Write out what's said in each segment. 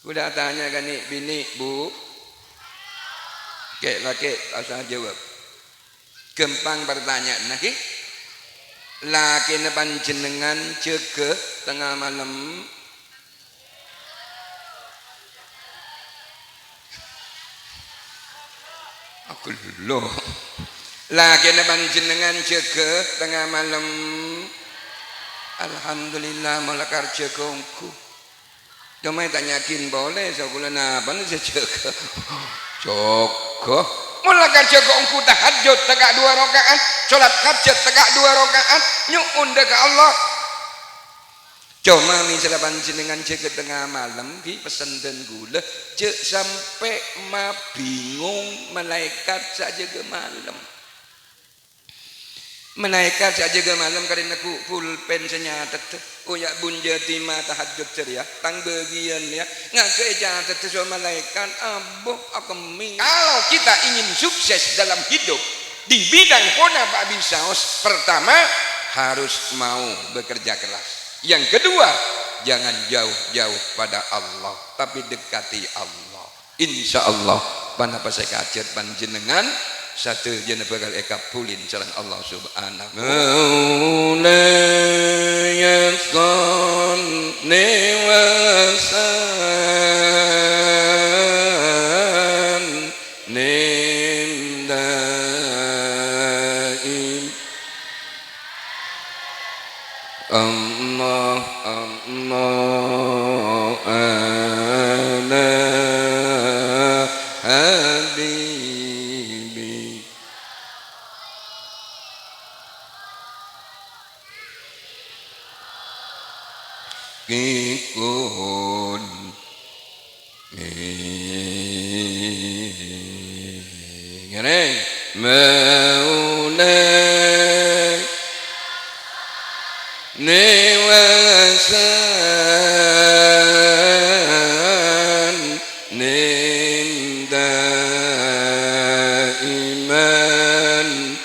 Udah tanya kan nih bini bu, kek laki asal jawab. Gempang pertanyaan lagi. Laki panjenengan jaga tengah malam. Aku loh. Laki panjenengan jaga tengah malam. Alhamdulillah malah kerja kongku. Cuma tanyakin boleh sekolah apa nih jaga. Jaga. Malah kerja kongku tahajud tegak 2 rakaat, sholat hajat tegak 2 rakaat, nyuun ke Allah. Cuma misalnya panjenengan jaga tengah malam ki pesen dan gula, cek sampai ma bingung malaikat saja ke malam. Malaikat saja ke malam karena aku pulpen senyatet. Oh ya bunjati ma tahajud ceria, tang bagian ya. Ngakai catat so malaikat aboh akemi. Kalau kita ingin sukses dalam hidup di bidang kona Pak Bisaos, pertama harus mau bekerja keras. Yang kedua, jangan jauh-jauh pada Allah, tapi dekati Allah. Insya Allah, panapa saya kacer panjenengan satu jana bakal ekapulin sareng Allah subhanahu Maulaya salli wa sallim daim Allah Allah ala habibi. Kikun ngene maulay newasan ninda iman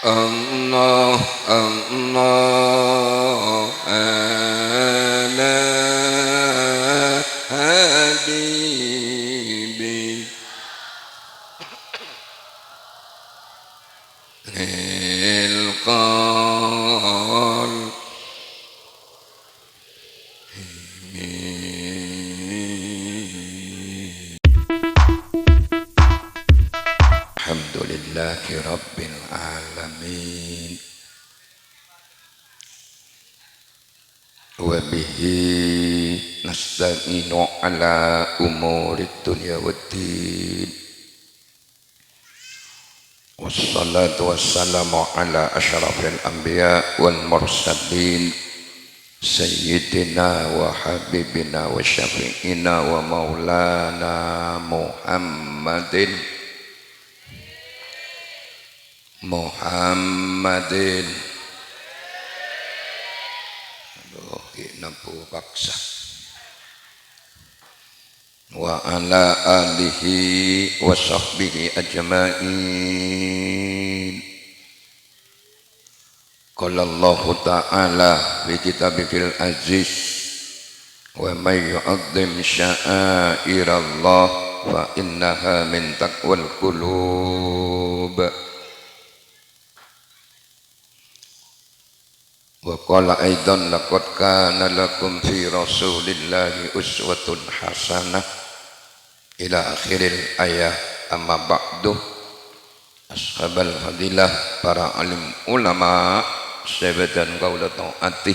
Allah Allah ala habibi ilqal alhamdulillahi rabbil alamin wa bihi nasta'inu ala umurid dunya waddin wassalatu wassalamu ala asyrafil anbiya wal mursalin sayyidina wa habibina wa syafi'ina wa maulana Muhammadin aduh nampu paksa wa ala alihi wa sahbihi ajma'in. Qala Allah ta'ala fi kitabihil aziz wa may yu'azzim sya'airallah fa innaha min taqwal qulub. Wa qala aidan laqad kana lakum fi rasulillahi uswatun hasanah ila akhiril ayah. Amma ba'du, ashabal fadilah, para alim ulama, sahabat dan kaula taati,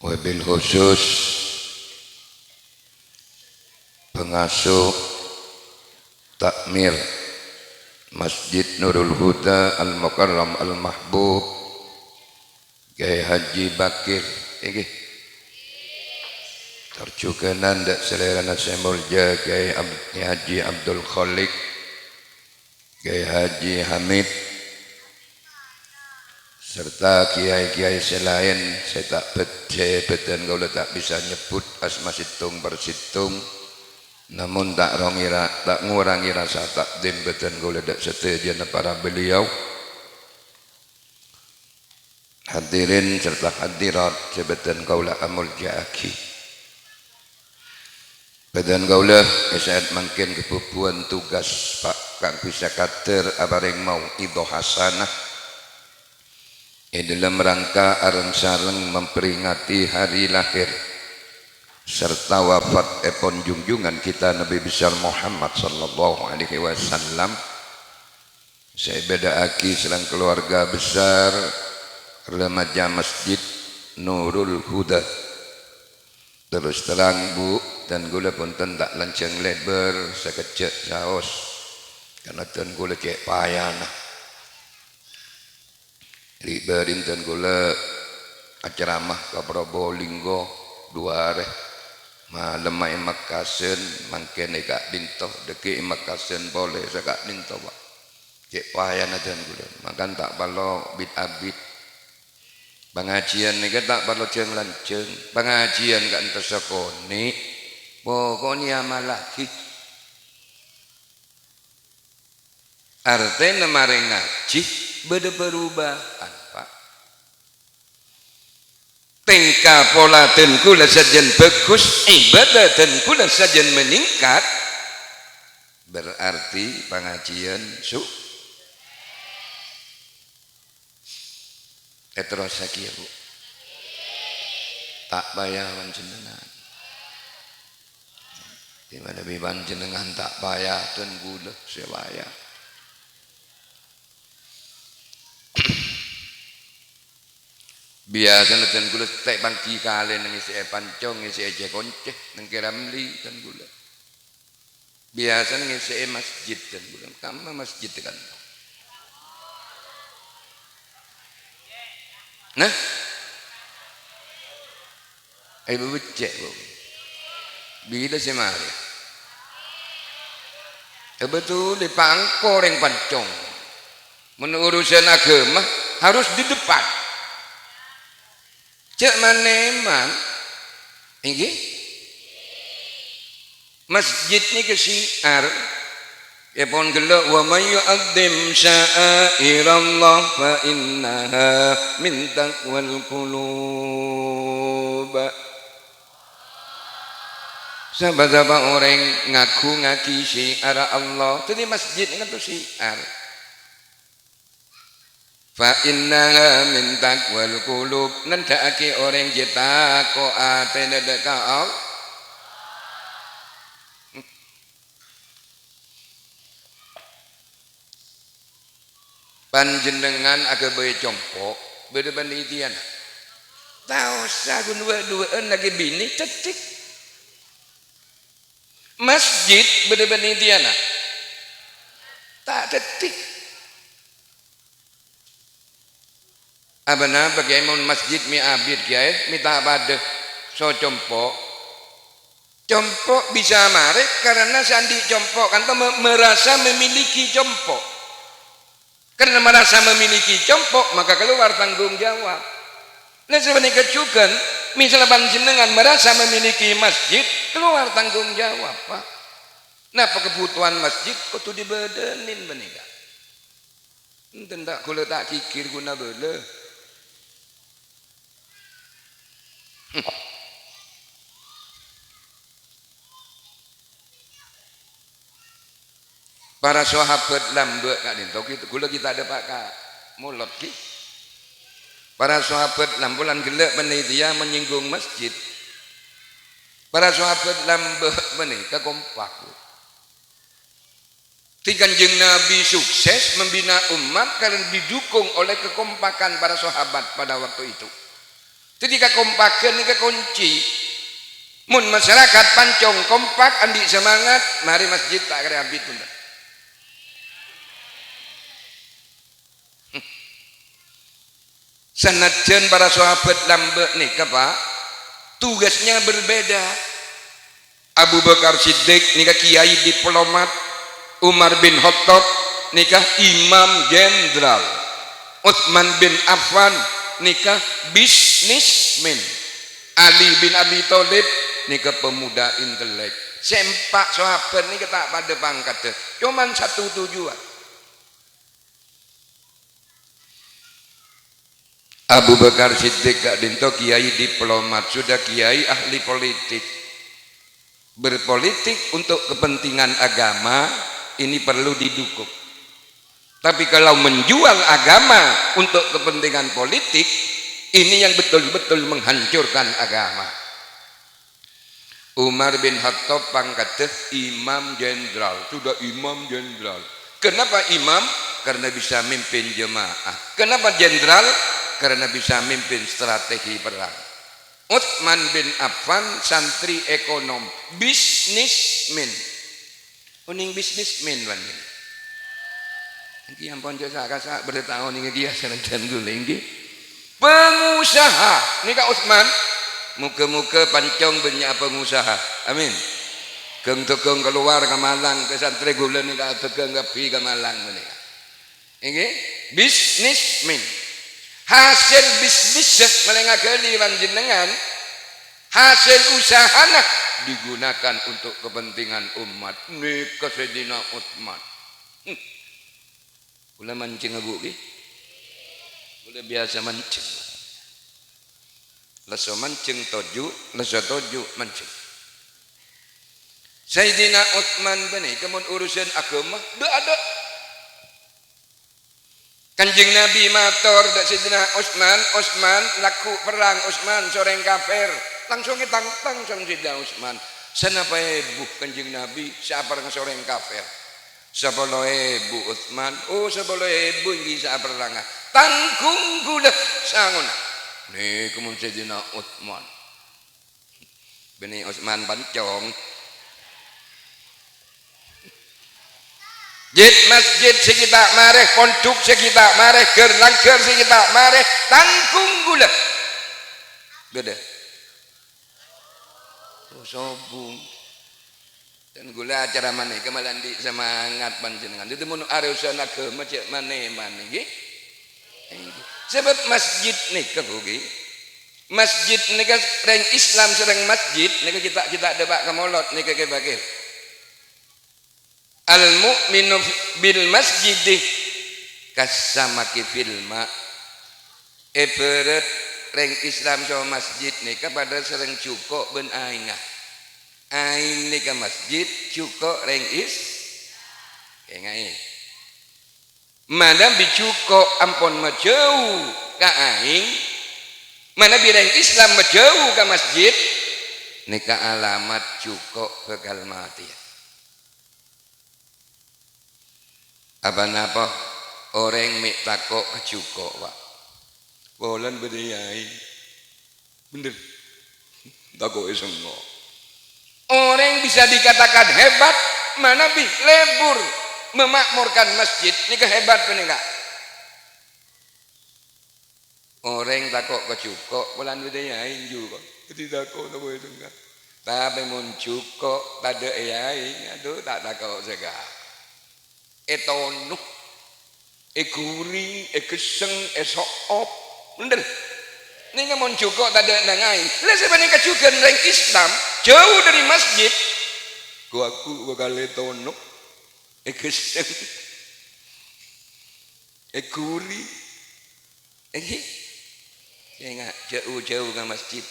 wabil khusus pengasuh takmir Masjid Nurul Huda Al-Mukarram Al-Mahbub Kiai Haji Bakir iki terjuganan dak selerana semulja Kiai Haji Abdul Khalik, Kiai Haji Hamid, serta kiai-kiai selain. Saya bedan kalau tak bisa nyebut asma situng persitung, namun tak ngurangi rasa takdim bedan kalau tak setia para beliau. hadirin serta hadirat jabatan kaula amul jaaki. Badan kaula saat mungkin kebubuhan tugas Pak Kang bisa kater abareng mau ido hasanah dalam rangka areng-sareng memperingati hari lahir serta wafat epon junjungan kita Nabi besar Muhammad sallallahu alaihi wasallam. Saya bedaaki selang keluarga besar remaja Masjid Nurul Huda. Terus terang Bu dan gula pun tak lancang lebar sekecek saos karena tan gula cek payana riberin tan gula acara mah ke Probolinggo 2 hari malam main makasen mangkene kak dintoh deki makasen boleh sekak dintoh Pak cek payana tan gula makan tak balo bit abit pengajian ni tak perlu ceng lanceng pengajian kan tersakoni pokoknya malaki artinya mari ngaji beda perubahan Pak tingkah pola dan kula sajen bagus ibadah dan kula sajen meningkat berarti pengajian terus sakia Bu tak bayar panjenengan di mana panjenengan tak bayar dan gula saya bayar biasa dan gula tak bangki kalian ngisi pancong ngisi aja konceh nengke ramli dan gula biasa ngisi masjid dan gula kamu masjid kan nah ibu becek Bu bila saya mari betul di pangkor yang pancong menurut urusan agama harus di depan cek maneman ini masjid ini kesiar ya pun gelak wa may yu'azzim sya'airallah fa innaha min taqwal qulub. Sahabat-sahabat orang ngaku ngaki syiar Allah itu di masjid ini kan itu syiar fa innaha min taqwal qulub nandhake orang jeta ko atene deka Allah panjenengan agak bayi compok beda penelitian tahu sagun dua-duaan lagi bini cetik masjid beda penelitian tak cetik abana bagaimana masjid mi abid kiai minta pada so compok bisa marek karena sandi compok kan merasa memiliki compok. Karena merasa memiliki compok maka keluar tanggung jawab. Nah sebenarnya kecukan misalnya panjenengan merasa memiliki masjid keluar tanggung jawab Pak. Nah kebutuhan masjid kok tuh dibedenin benika. Tentak kalau tak kikir guna bele. Para sahabat lambe kak dinto gitu gula kita ada pak kak mulot ki para sahabat lambulan gelek menedia menyinggung masjid para sahabat lambe menika kompak Kanjeng Nabi sukses membina umat karena didukung oleh kekompakan para sahabat pada waktu itu ketika kompakan ini kunci mun masyarakat pancong kompak andi semangat mari masjid tak kira habis pun Sanajan para sahabat lambe nih Pak tugasnya berbeda. Abu Bakar Siddiq nikah kiai diplomat, Umar bin Khattab nikah imam jenderal, Utsman bin Affan nikah bisnismen, Ali bin Abi Thalib nikah pemuda intelek. Sempak sahabat nikah tak pada pangkat, cuman satu tujuan. Abu Bakar Siddiq gak dinto kiai diplomat, sudah kiai ahli politik. Berpolitik untuk kepentingan agama ini perlu didukung. Tapi kalau menjual agama untuk kepentingan politik, ini yang betul-betul menghancurkan agama. Umar bin Khattab pangkatnya imam jenderal, sudah imam jenderal. Kenapa imam? Karena bisa mimpin jemaah. Kenapa jenderal? Karena bisa mimpin strategi perang. Utsman bin Affan santri ekonom, bisnismen. Uning bisnismen lan. Iki ampun jasa kasak bertahun ini dia seneng dan guling. Pengusaha. Nika Utsman muka-muka pancong banyak pengusaha. Amin. Geng tegeng keluar ke Malang ke santri gula nika tegeng kepi ke Malang menika. Nggih, bisnismen. Hasil bisnis melengakali panjenengan, hasil usahana digunakan untuk kepentingan umat. Nika Sayyidina Utsman. Kula mancing abu ki. Kula biasa mancing. Leso mancing toju, leso toju mancing. Sayyidina Utsman bani kemun urusan agama dak ada. Kanjeng Nabi matur dak Sayyidina Utsman laku perang Utsman soreng kafir. Langsung tang-tang sang Sayyidina Utsman. Sanapa buh Kanjeng Nabi siapa soreng kafir. 10.000 Utsman, oh 10.000 iki sak perang. Tanggung kula sangun. Nih kemun Sayyidina Utsman. Beni Utsman pancong. Jid masjid sekitar mareh, pondok sekitar mareh, gerlangger sekitar mareh, tanggung gula. Beda. Oh sobung. Dan gula acara mana? Kemalan di semangat panjenengan. Itu mun arusan agama cek mana nggih. Sebab masjid nika bugi. Masjid nika reng Islam sereng masjid nika kita debak kamolot nika kebagir. Al-mu'minu bil masjid kasamaki fil ma. Eberet reng Islam sama masjid nika pada sereng cukup ben aingah. Aing nika masjid cukup reng ngai. Mana bicukup ampun majauh ka aing. Mana bireng Islam majauh ka masjid nika alamat cukup bekal mati. Apa-apa orang mik takok kecukok pak. Bolan berdiyai. Bener. Takok semua. Orang bisa dikatakan hebat, mana bi lebur memakmurkan masjid. Ini kehebat bener. Orang takok kecukok, bolan berdiyai juga. Jadi takok tak boleh dengar. Tapi muncul kok tak ada yai, aduh tak takok segala. Etonu, eguri, egeseng, esoop, bener. Ini nggak mau cukup tak ada nangai. Lah sebenarnya kecukupan orang Islam jauh dari masjid. Aku bakal etonu, egeseng, eguri, ya nggak jauh ke masjid.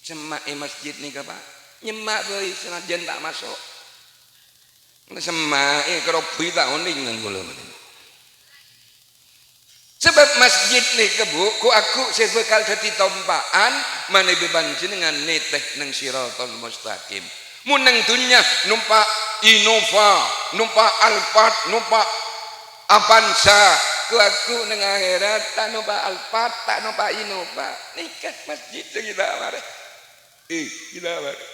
Semak masjid nih apa? Nyemak boy, senajan tak masuk. Semai kerobi tahun ini sebab masjid nih kebu ku aku sebekal dadi tompaan mana beban jenengan neteh nang siratal mustaqim mun nang dunya numpak Innova numpak Alphard numpak Avanza ku aku nang akhirat tak numpak Alphard tak numpak Innova nikah masjid kita mare kita mare.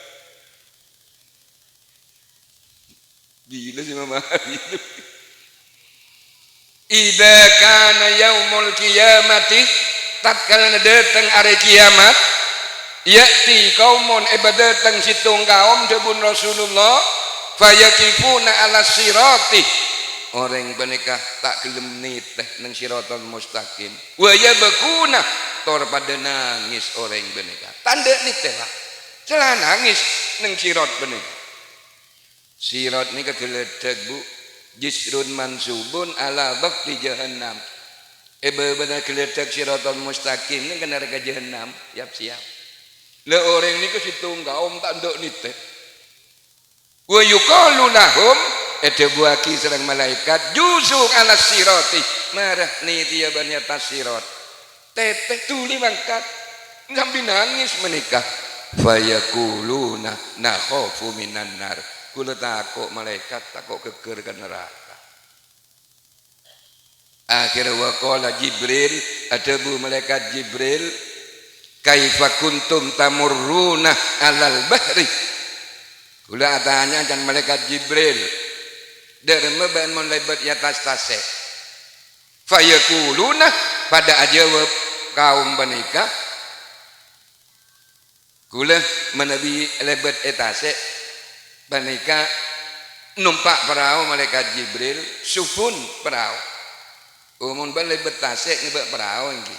Gila sih mama itu. Idza kana yaumul qiyamati tatkala datang hari kiamat yati kaumun datang situng kaum debun Rasulullah fayakifuna ala sirati orang menikah tak gelem niteh nang siratal mustaqim wa yabkuna tor pada nangis orang menikah tanda niteh Pak celah nangis nang sirat menikah. Sirat ini kegeledek bu jisrun mansubun ala bakti jahannam benar geletek siratal mustaqim ini kan neraka jahanam siap-siap le orang ni ke situ om tak ndok ni teh wa yuqalu lahum buaki serang malaikat juzu ala sirati marah ni dia banyak tasirat teteh tuli mangkat ngambil nangis menikah fayakuluna nakhafu minan nar kula takut malaikat takut keker ke neraka. Akhirnya waqala Jibril bu malaikat Jibril kaifa kuntum tamurruna alal bahri kula tanya dan malaikat Jibril derma ban mon lebat ya tas tase fayakuluna pada ajawab kaum menikah kula menabi lebat etase menikah numpak perahu malaikat Jibril sufun perahu umum ban lebet tasik ngebek perahu ini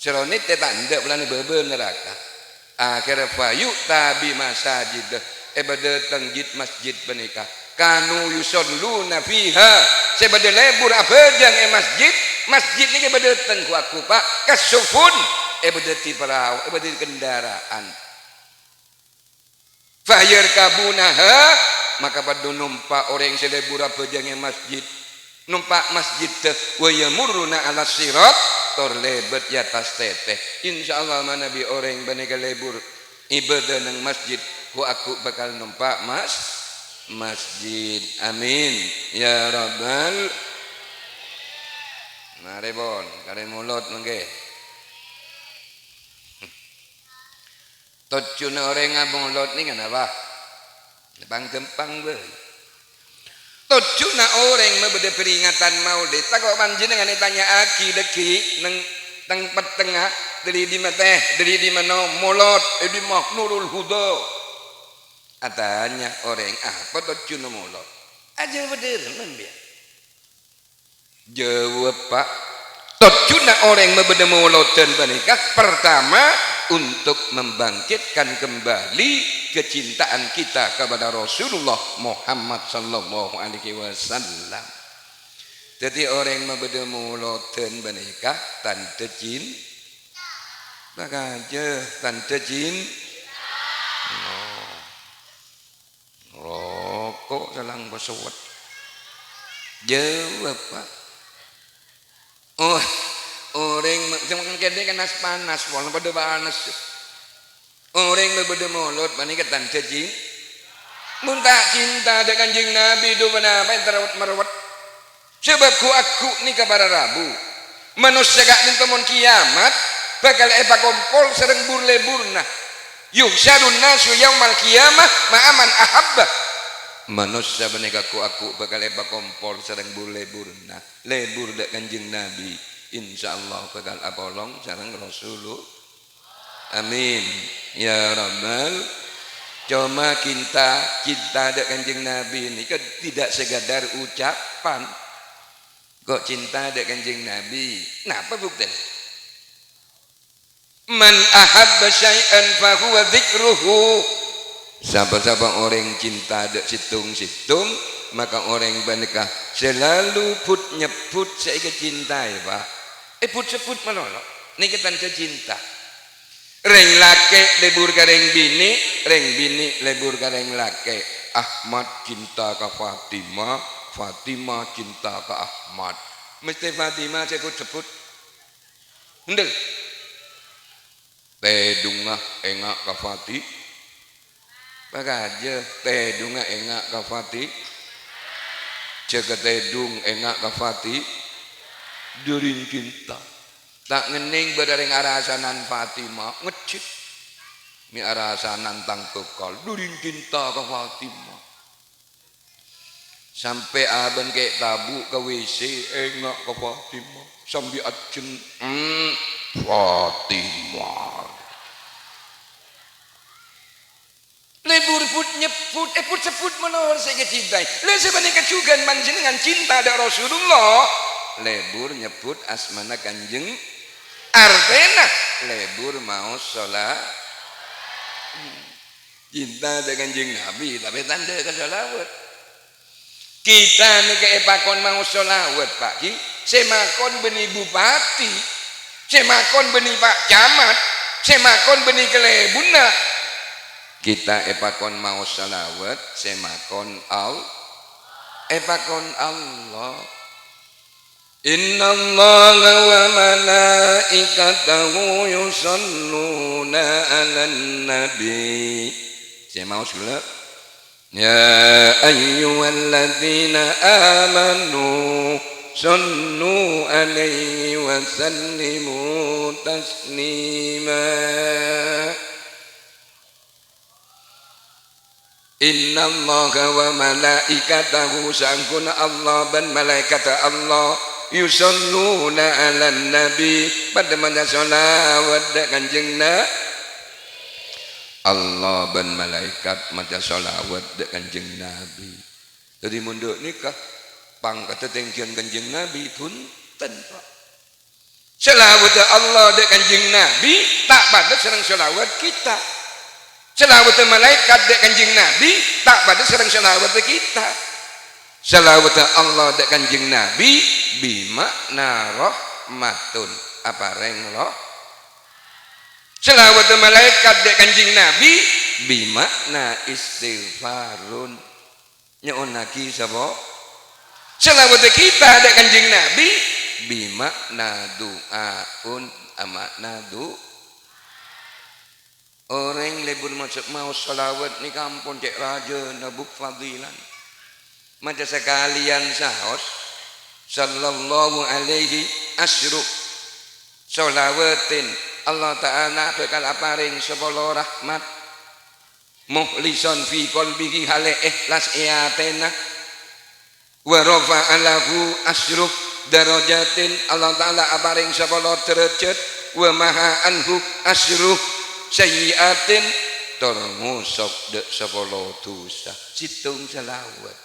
seronit te tanda pelan bebe neraka akhirnya fayu tabi masajid bade tangjid masjid menikah kanu yusalluna fiha sebade lebur apa jang masjid ni bade tengku aku pak kasufun bade ti perahu bade kendaraan fayar kabunaha maka pada numpak orang selebur apa jang masjid numpak masjid wa yamurruna ala sirat tor lebet ya tas teteh insyaallah nabi orang banega lebur ibadah nang masjid ku aku bakal numpak masjid amin ya rabbal narebon kare mulut mangke tocuna orang ngabung mulut ni kenapa bang gempang be tujuna orang membeda peringatan maulid tak kok panjenengan tanya aki deki nang tempat tengah dari di mana molot di Nurul Huda atanya orang apa tujuna molot aja bener membiar jawab pak tujuna orang membeda molot dan menikah pertama untuk membangkitkan kembali kecintaan kita kepada Rasulullah Muhammad sallallahu alaihi wasallam. Jadi orang yang membeda muloten menikah tante jin maka aja tante jin rokok dalam pesawat jawab pak orang macam kene kan panas walaupun pada panas orang berbeda mulut bani ke tante jin muntak cinta dengan kanjeng Nabi do apa yang terawat merawat sebab aku ni kabar Rabu manusia gak nintemon kiamat bakal kompol sereng burle-burna yuhsyarun nasu yaumal kiamah ma'aman ahabba manusia bani aku bakal kompol sereng burle-burna lebur dak kanjeng Nabi insyaallah bakal apolong sareng Rasulullah amin ya rabbal cuma cinta ada kanjeng Nabi ini kan tidak sekadar ucapan kok cinta ada kanjeng Nabi kenapa bukti man ahabba syai'an fa huwa dzikruhu siapa orang cinta ada situng maka orang menikah selalu nyebut saya kecintai pak sebut malolo ini kita cinta reng lake lebur kareng bini lebur kareng lake Ahmad cinta ke Fatimah cinta ke Ahmad mesti Fatimah sebut hendel tedungah engak ke Fatih maka aja tedungah engak ke Fatih jaga tedung engak ke Fatih durin cinta tak ngening berdaring arasanan Fatimah ngecit mi arasanan tang tukal durin cinta ke Fatimah sampai aben kayak tabu ke WC engak ke Fatimah sambil ajeng Fatimah lebur put nyebut put sebut menor saya kecintai le sebenarnya kecugan manjenengan cinta ada Rasulullah lebur nyebut asmana kanjeng artena lebur mau sholat cinta dengan kanjeng Nabi tapi tanda ke sholawat kita nih ke epakon mau sholawat pak ki semakon beni bupati, semakon beni pak camat, semakon beni kelebuna. Kita epakon mau salawat, semakon epakon Allah. Inna Allaha wa malaikatahu yusalluna 'alan nabi. Saya mau dulu. Ya ayyuhalladzina amanu sallu 'alaihi wa sallimu taslima. Inna Allaha wa malaikatahu sangkuna Allah dan malaikat Allah yusalluna 'alan nabi pada mana sholawat kanjeng Nabi. Allah dan malaikat maca sholawat kanjeng Nabi. Jadi mundur nikah pangkat tengkian kanjeng Nabi pun tanpa sholawat Allah dek kanjeng Nabi tak pada serang sholawat kita. Sholawat malaikat dek kanjeng Nabi tak pada serang sholawat kita. Sholawat Allah dek kanjeng Nabi bimakna rahmatun apa reng roh. Sholawat malaikat dek kanjeng Nabi bimakna istighfarun nyeonaki sapa. Sholawat kita dek kanjeng Nabi bimakna doaun amakna doa. Orang lebur macam mau sholawat ni kampung cek raja nabuk fadilan. Macam sekalian sahos sallallahu alaihi asyru sholawatin Allah Ta'ala bakal paring sepuluh rahmat muhlison fi qalbihi hale ikhlas iatena wa rafa'alahu asyru darajatin Allah Ta'ala paring sepuluh derajat wa maha anhu asyru sayyiatin termusok dek sepuluh dosa situng selawat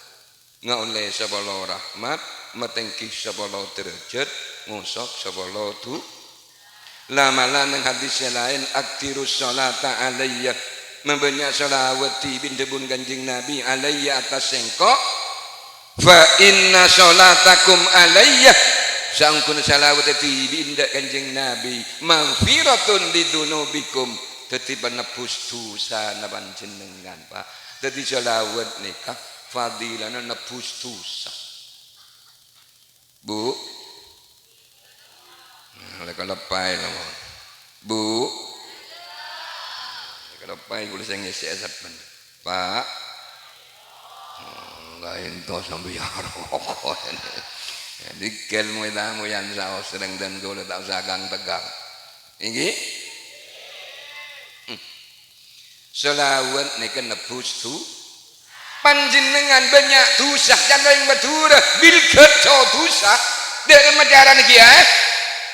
ngoleh sepuluh rahmat metengki sepuluh derajat ngusok sepuluh dosa. Lamalah nang hadis lain aktirus sholata alayya membanyak sholawat di bintebun kanjeng Nabi alayya atas sengkok fa inna sholatakum alayya sangkun sholawat di bindak kanjeng Nabi maghfiratun lidunubikum dadi penebus dosa naban jenengan Pak. Dadi sholawat nikah fadilana nebus dosa. Bu lek lepai lah Bu. Lek lepai kula sing ngisi asapan. Pak. Lain to sampe rokok. Jadi kelmu tamu yang saos sedang dan kula tak usah gang tegang. Iki selawat nika nebus tu panjenengan banyak dosa jangan yang madura bil kerja dosa dari macara niki ya.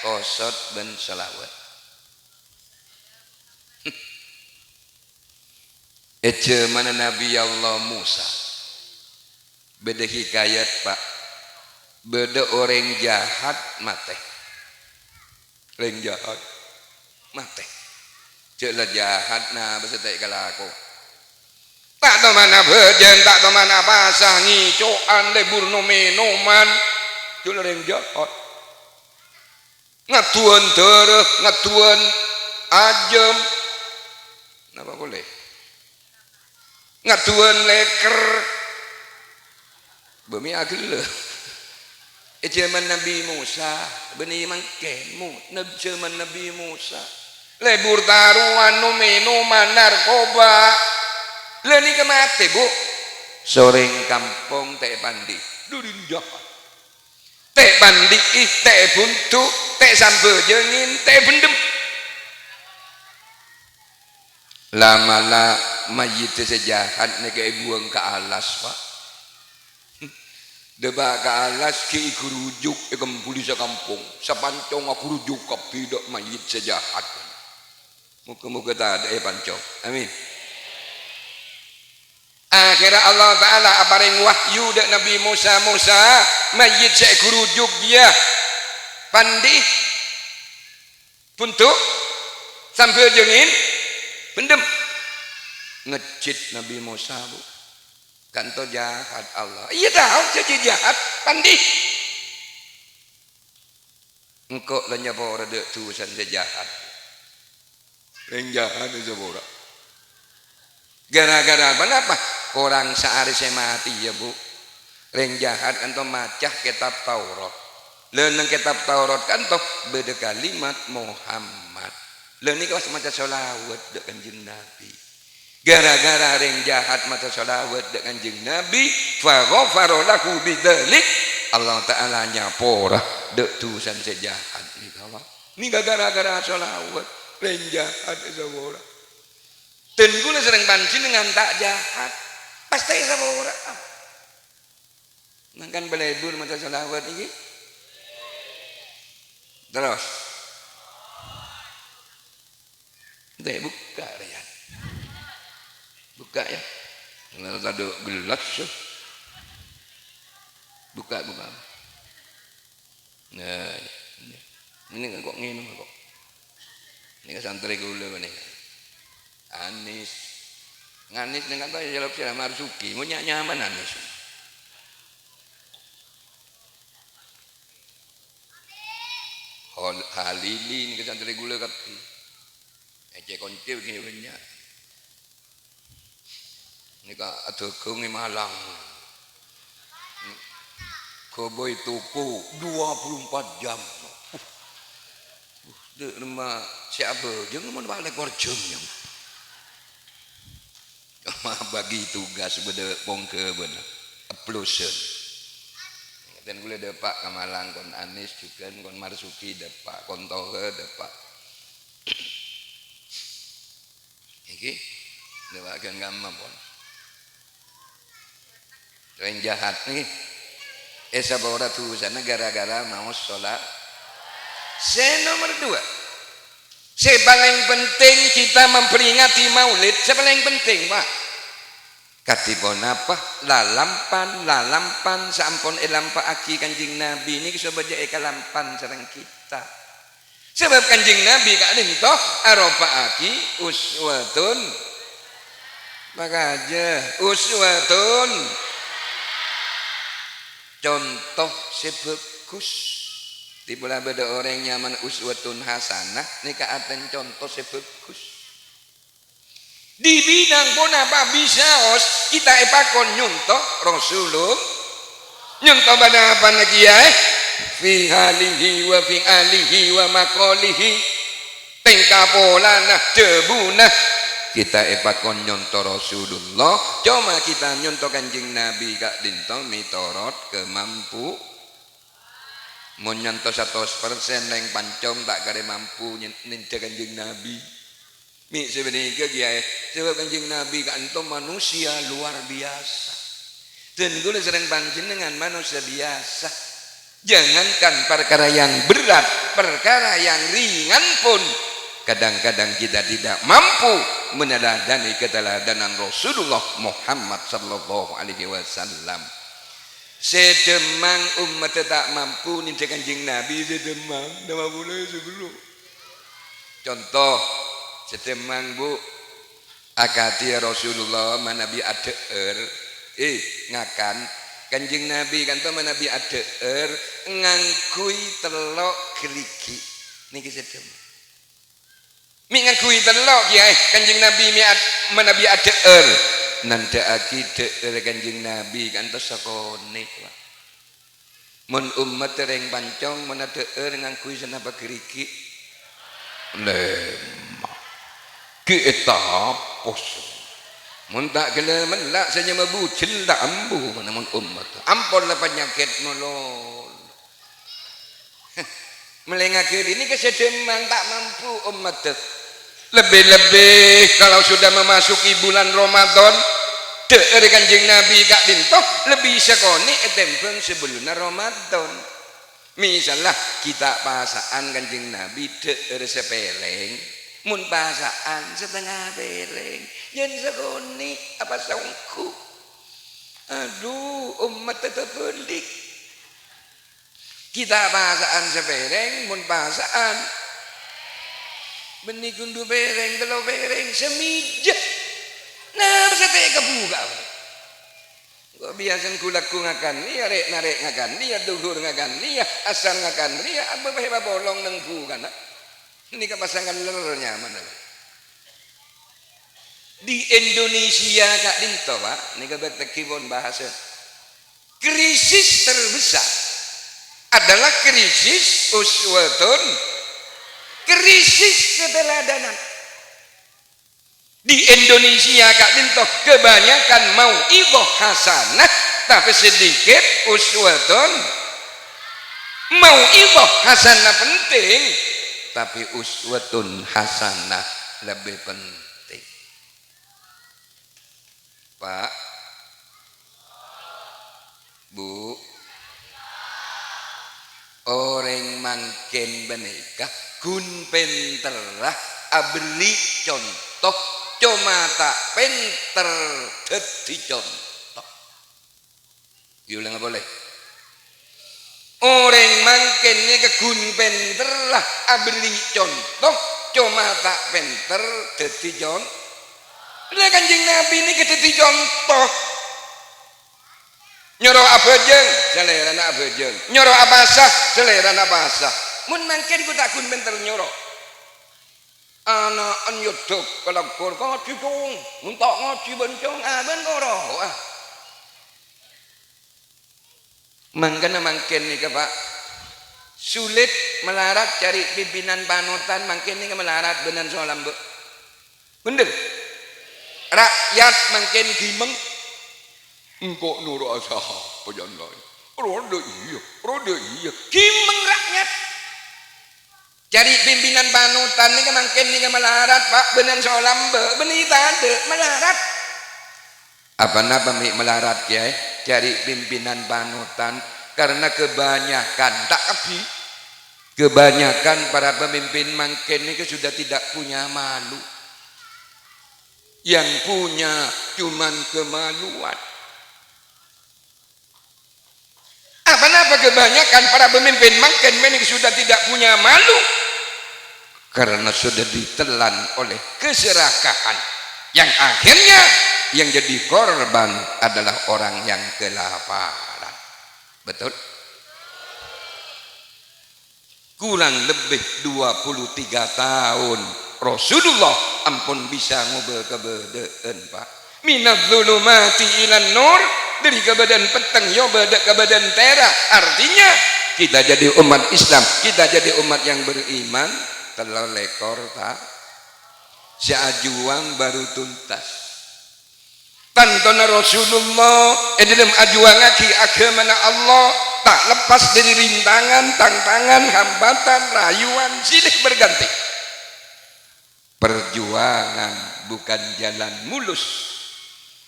Kosot ben selawat. Ece mana Nabi Allah Musa. Beda hikayat Pak. Beda orang jahat mate. Orang jahat mate. Ceklah jahat na besetai kalaku. Tak tahu mana berjen, tak tahu mana pasang ngicoan lebur nomenoman. Ceklah orang jahat. Ngatuan dereh, ngatuan ajem, apa boleh? Ngatuan leker, bumi agil. Zaman Nabi Musa, beni mangkemu, zaman Nabi Musa, lebur taruhan, nomenoman, narkoba, leni kemate bu, soreng kampung teh pandi, durin jahat. Teh bandi ih teh buntu teh sambel jengin teh bendem lama mayit sejahat nege buang ke alas Pak deba ke alas ki kurujuk kembuli sa kampung sapancong aku rujuk kapidak mayit sejahat muka-muka tak ada pancong amin. Akhirnya Allah Ta'ala aparing wahyu dak Nabi Musa mayit saya kurujuk dia pandi puntuk sambil jengin pendem ngecit Nabi Musa bu kanto jahat Allah iya tahu jadi jahat pandi engkau lanya pora dek tusan sejahat yang jahat itu pora gara-gara apa orang sehari saya mati ya bu yang jahat kan toh macah kitab Taurat leunang kitab Taurat kan toh beda kalimat Muhammad leunang kau semacam sholawat dek kanjeng Nabi gara-gara yang jahat mata sholawat dek kanjeng Nabi fa ghafara lahu bidzalik Allah Ta'ala nyapora dek tusan sejahat ni kawan ni gara-gara sholawat yang jahat sabora dan gula sering banci dengan tak jahat pasti sabora makan belebur mata sholawat ini terus deh buka ya buka ya kalau ada gelas buka nah ini nggak kok ngene kok ini santri gula nih Anis nganis dengan kata jalap sira Marsuki mau nyaman Anis Halili ini santri gula kat ece kontil gini banyak ini kak adukung di Malang koboi tuku 24 jam dek nama siapa jangan mau balik korjum yang bagi tugas beda pongke beda aplusen dan gue depak Kamalang kon Anis juga kon Marsuki depak kon Tohe depak iki depak kan gampang pon yang jahat nih esa bawa tuh sana gara-gara mau sholat nomor 2 paling penting kita memperingati maulid paling penting pak katipun apa lalampan sampun elampa aki kanjing Nabi ini sobat eka lampan sareng kita sebab kanjing Nabi kak linto aropa aki uswatun maka aja uswatun contoh sebagus tiba beda orang nyaman uswatun hasanah nika aten contoh sebagus di bidang pun apa bisa kita epakon nyuntoh Rasulullah nyuntoh pada apa lagi ya fi halihi wa fi alihi wa maqalihi tengkapolana debuna kita epakon nyontoh Rasulullah cuma kita nyontoh kanjeng Nabi kak dinto mitorot kemampu menyontoh 100% yang pancong tak kare mampu ninja kanjeng Nabi mi sebenarnya kiai sebab kanjeng Nabi kak dinto manusia luar biasa dan gue sering pancing dengan manusia biasa jangankan perkara yang berat perkara yang ringan pun kadang-kadang kita tidak mampu meneladani keteladanan Rasulullah Muhammad sallallahu alaihi wasallam. Sedemang umat tak mampu ninja kanjeng Nabi sedemang nama boleh sebelum. Contoh sedemang bu akati Rasulullah manabi adeer ngakan kanjeng Nabi kanto manabi adeer ngangkui telok gerigi niki sedemang. Mi ngakui telok kiai kanjeng Nabi mi menabi adeer nanda aki deer kanjeng Nabi kantos sakone mun umat tereng pancong menadeer ngakui senapa geriki lemah kita hapus mun tak gelemen lak saja mabucil tak ambu mana mun umat ampun lah penyakit molol melengakir ini kesedemang tak mampu umat lebih-lebih kalau sudah memasuki bulan Ramadan deer kanjeng Nabi kak dinto lebih sekoni etempeng sebelum Ramadan misalnya kita pasaan kanjeng Nabi deer sepeleng mun pasaan setengah peleng yen sekoni apa songku aduh umat tetap belik kita pasaan sepereng mun pasaan benih gundu pereng telo pereng semijah nah bisa teka buka Kok biasan kulaku ngakan dia rek narek ngakan dia duhur ngakan dia asal ngakan dia apa bae bolong nengku kan. Ini ke pasangan lernya mana. Di Indonesia Kak Dinto Pak, ini ke kibon bahasa. Krisis terbesar adalah krisis uswatun, krisis keteladanan. Di Indonesia Kak Dinto kebanyakan mau iboh hasanah tapi sedikit uswatun. Mau iboh hasanah penting tapi uswatun hasanah lebih penting. Pak, Bu, orang mangken benikah kun penterah abeli contoh cuma tak penter dadi contoh. Yulang boleh. Orang mangken ni kun penterah abeli contoh cuma tak penter dadi contoh. Lah Kanjeng Nabi ni dadi contoh. Nyoro abajeng selera nak abajeng, nyoro abasah selera nak basah. Mun mangken ku tak kun bentel nyoro. Anak anyodok kalau kor ngaji dong, untuk ngaji bencong ben koro. Mangkana mangken ni ke Pak. Sulit melarat cari pimpinan panutan mangken ni ke melarat benan soalam be. Bener. Rakyat mangken gimeng engkau nur asah pajan lain. Roda iya. Gimeng rakyat. Cari pimpinan panutan ni mangken ni melarat Pak benan solam be benita ade melarat. Apa napa melarat ya? Cari pimpinan panutan karena kebanyakan tak api. Kebanyakan para pemimpin mangken ni sudah tidak punya malu. Yang punya cuman kemaluan. Kenapa kebanyakan para pemimpin mangken ini sudah tidak punya malu? Karena sudah ditelan oleh keserakahan. Yang akhirnya yang jadi korban adalah orang yang kelaparan. Betul? Kurang lebih 23 tahun Rasulullah ampun bisa ngobrol kebedaan Pak. Minadz zulumati ilan nur, dari kebadan peteng yo badak kebadan tera. Artinya kita jadi umat Islam, kita jadi umat yang beriman telah lekor tak seajuang baru tuntas. Tantona Rasulullah dalam ajuangaki agama Allah tak lepas dari rintangan, tantangan, hambatan, rayuan silih berganti. Perjuangan bukan jalan mulus,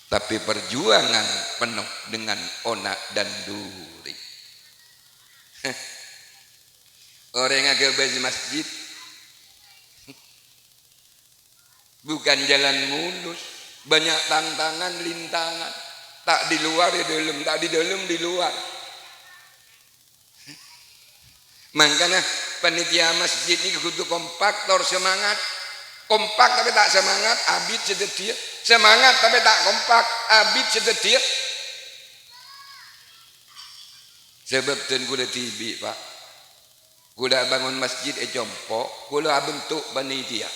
tapi perjuangan penuh dengan onak dan duri. Orang yang agak masjid bukan jalan mulus, banyak tantangan, lintangan. Tak di luar di dalam, tak di dalam di luar. Makanya panitia masjid ini kudu kompak, tor semangat. Kompak tapi tak semangat, abid sedetia. Semangat tapi tak kompak, abid sedetia. Sebab ten kuda tibi Pak. Kuda bangun masjid jompo, kuda bentuk panitia.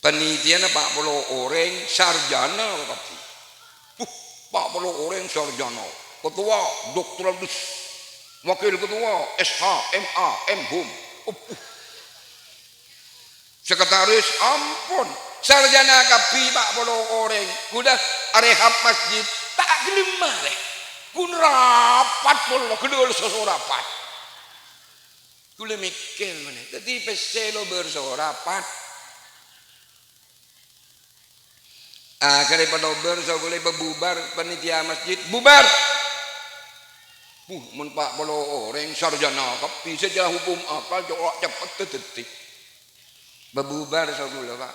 Panitia na 40 orang sarjana tapi. 40 orang sarjana. Ketua Dr. Wakil ketua SH, MA, MHum. Sekretaris ampun sarjana kapi 40 orang kuda arehab masjid tak gelima leh kun rapat pula kedua sesorapat kula mikir mana tadi peselo bersorapat kali pada berso kula berbubar panitia masjid bubar mun 40 orang sarjana kapi sejarah hukum akal jawab cepat detik berbubar sagula Pak.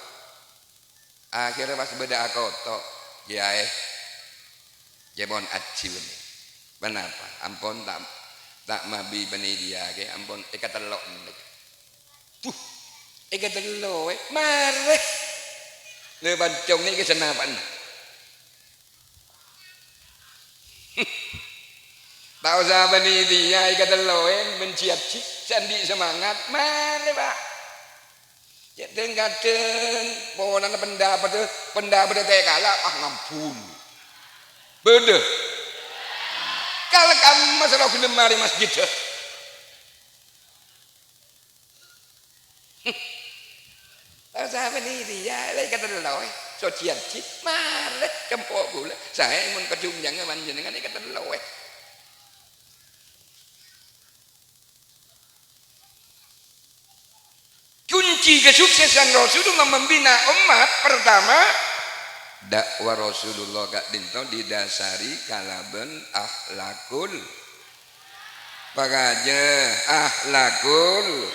Akhirnya pas beda akoto, ya jebon aciun. Kenapa? Ampun tak mabi penidia ke ampun ikatelok. Ikatelok mare. Le bancong ni kesenapan. Tak usah panitia kata loen menciat cik sandi semangat mana pak. Jadi kadang ponan pendapat teh kalah ngampun. Beda. Kalau kamu masalah film mari masjid. Tak usah panitia lagi kata loen. Sosial cik maret cempok gula. Saya mun kecum jangan manjenengan kata loen. Kunci kesuksesan Rasulullah membina umat pertama dakwah Rasulullah gak dinto didasari kalaben akhlakul pagaja akhlakul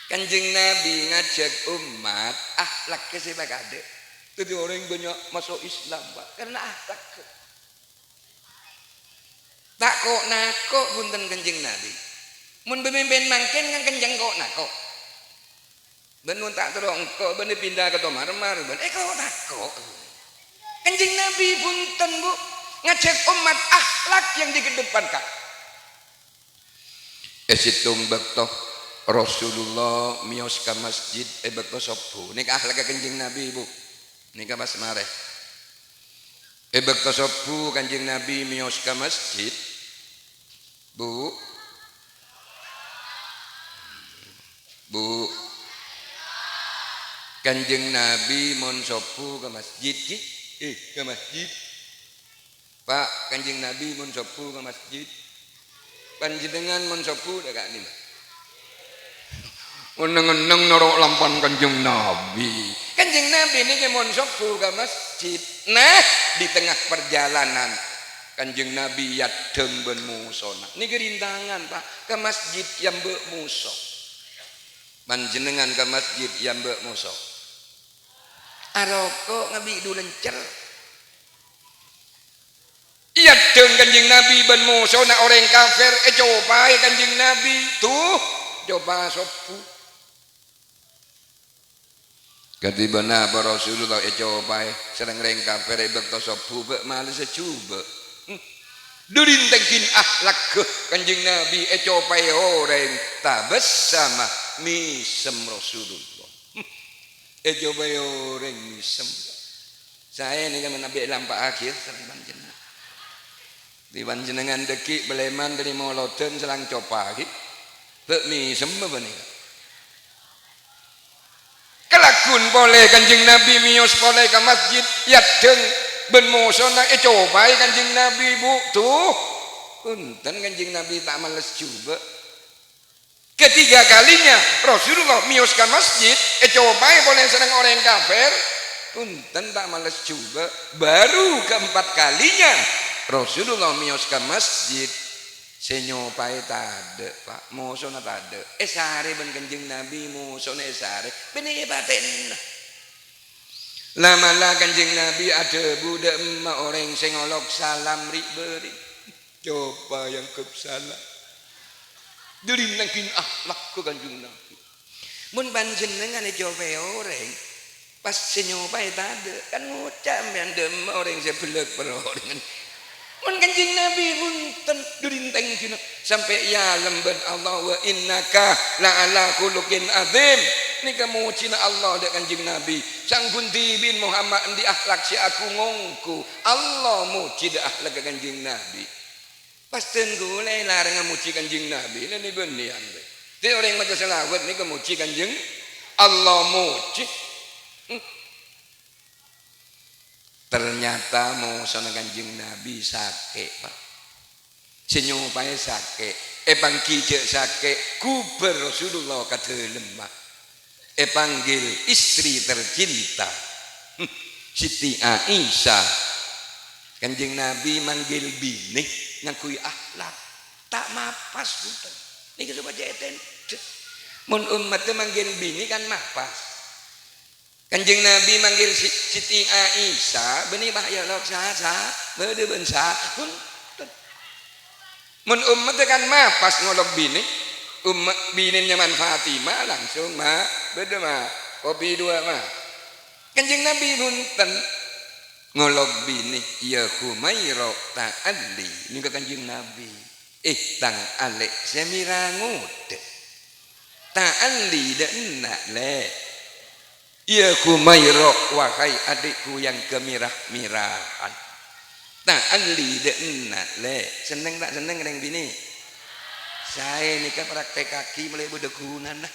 Kanjeng Nabi ngajak umat akhlak ke sebagade. Jadi orang banyak masuk Islam Pak karena akhlak. Tak kok nakok bunten Kanjeng Nabi. Mun pemimpin mangken kan kenjang kok nakok. Ben mun tak terong kok ben pindah ke Tomar-mar ben kok nakok. Kanjeng Nabi punten Bu ngajak umat akhlak yang dikedepankan. Esitung bekto Rasulullah miyos ka masjid bekto sopu. Nika akhlak Kanjeng Nabi Bu. Nika pas mareh. Bekto sopu Kanjeng Nabi miyos ka masjid. Bu Kanjeng Nabi mon sopu ke masjid ke masjid Pak Kanjeng Nabi mon sopu ke masjid panjenengan mon sopu dak ni meneng-eneng norok lampan Kanjeng Nabi niki mon sopu ke masjid nah di tengah perjalanan Kanjeng Nabi yadeng ben musona niki rintangan Pak ke masjid yang be muso panjenengan ke masjid yang mbak muso aroko ngabi du lencer iya deng Kanjeng Nabi ben muso na orang kafir coba Kanjeng Nabi tuh coba sopu katibana apa Rasulullah coba serang orang kafir bekto sopu bek malah secuba durintengkin akhlak Kanjeng Nabi coba orang tak bersama misem Rasulullah coba orang misem saya ini kan menambil lampak akhir sering panjenengan di panjenengan dekik beleman dari moloten selang coba lagi tak misem apa nih kelakun boleh Kanjeng Nabi mios boleh ke masjid yadeng ben mosona coba Kanjeng Nabi Bu tuh punten Kanjeng Nabi tak males juga ketiga kalinya Rasulullah mios ke masjid coba boleh senang orang kafir punten tak males juga baru keempat kalinya Rasulullah mios ke masjid senyopai tade Pak mosona tade sare ben Kanjeng Nabi mosona sare benih batin lama-lama Kanjeng Nabi ada budak emak orang sengolok salam beri coba yang kesalah dari nangkin akhlak ke Kanjeng Nabi mun panjenengan coba orang pas senyopai tade kan ngucap yang dem orang sebelak perorangan mun Kanjeng Nabi punten durinteng kina sampai ya lemban Allah wa innaka la ala khuluqin azim ni kamu cina Allah dak Kanjeng Nabi sang Kunti bin Muhammad di akhlak si aku ngongku Allah muji dak akhlak Kanjeng Nabi pasten gule larang muji Kanjeng Nabi lan ibenian be te orang maca selawat ni muji Kanjeng Allah muji ternyata mau sana Kanjeng Nabi sake Pak senyupai sake panggil sake kuber Rasulullah kata lemah panggil istri tercinta Siti Aisyah Kanjeng Nabi manggil bini ngakui akhlak tak mapas bukan ini kita baca eten mun umat itu manggil bini kan mapas Kanjeng Nabi manggil Siti Aisyah benih bahaya lok sah bede bensa pun mun umat kan mapas ngolok bini umat bininya man Fatimah langsung beda kopi dua Kanjeng Nabi punten ngolok bini ya Humaira ta'alli niku Kanjeng Nabi tang alek semirangut ta'alli dan nak le ya Humaira wahai adikku yang kemirah-mirahan ta'alli dan nak le seneng tak seneng kadang bini saya nikah praktek kaki mulai bedegunan lah